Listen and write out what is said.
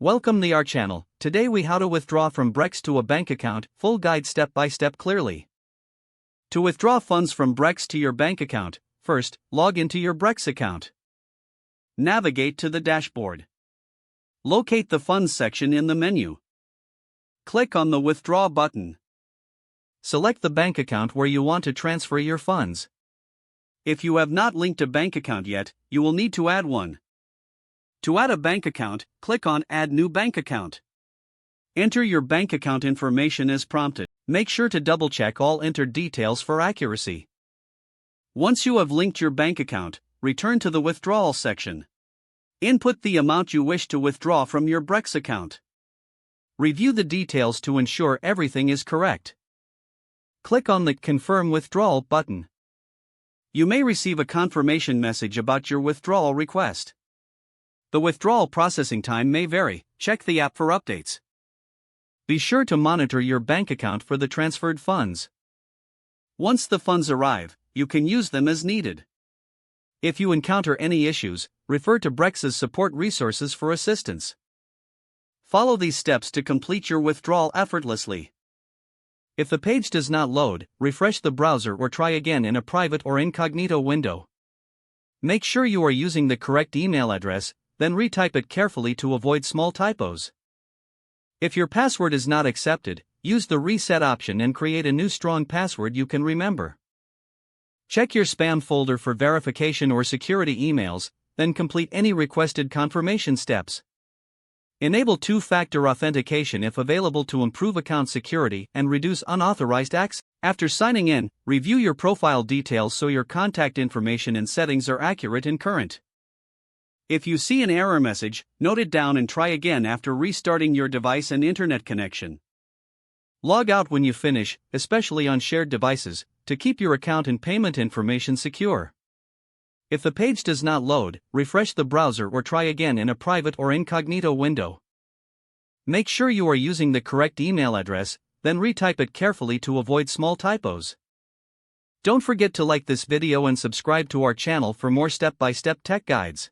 Welcome to our channel. Today we how to withdraw from Brex to a bank account, full guide step by step clearly. To withdraw funds from Brex to your bank account, first, log into your Brex account. Navigate to the dashboard. Locate the Funds section in the menu. Click on the Withdraw button. Select the bank account where you want to transfer your funds. If you have not linked a bank account yet, you will need to add one. To add a bank account, click on Add New Bank Account. Enter your bank account information as prompted. Make sure to double-check all entered details for accuracy. Once you have linked your bank account, return to the Withdrawal section. Input the amount you wish to withdraw from your Brex account. Review the details to ensure everything is correct. Click on the Confirm Withdrawal button. You may receive a confirmation message about your withdrawal request. The withdrawal processing time may vary. Check the app for updates. Be sure to monitor your bank account for the transferred funds. Once the funds arrive, you can use them as needed. If you encounter any issues, refer to Brex's support resources for assistance. Follow these steps to complete your withdrawal effortlessly. If the page does not load, refresh the browser or try again in a private or incognito window. Make sure you are using the correct email address, then retype it carefully to avoid small typos. If your password is not accepted, use the reset option and create a new strong password you can remember. Check your spam folder for verification or security emails, then complete any requested confirmation steps. Enable two-factor authentication if available to improve account security and reduce unauthorized access. After signing in, review your profile details so your contact information and settings are accurate and current. If you see an error message, note it down and try again after restarting your device and internet connection. Log out when you finish, especially on shared devices, to keep your account and payment information secure. If the page does not load, refresh the browser or try again in a private or incognito window. Make sure you are using the correct email address, then retype it carefully to avoid small typos. Don't forget to like this video and subscribe to our channel for more step-by-step tech guides.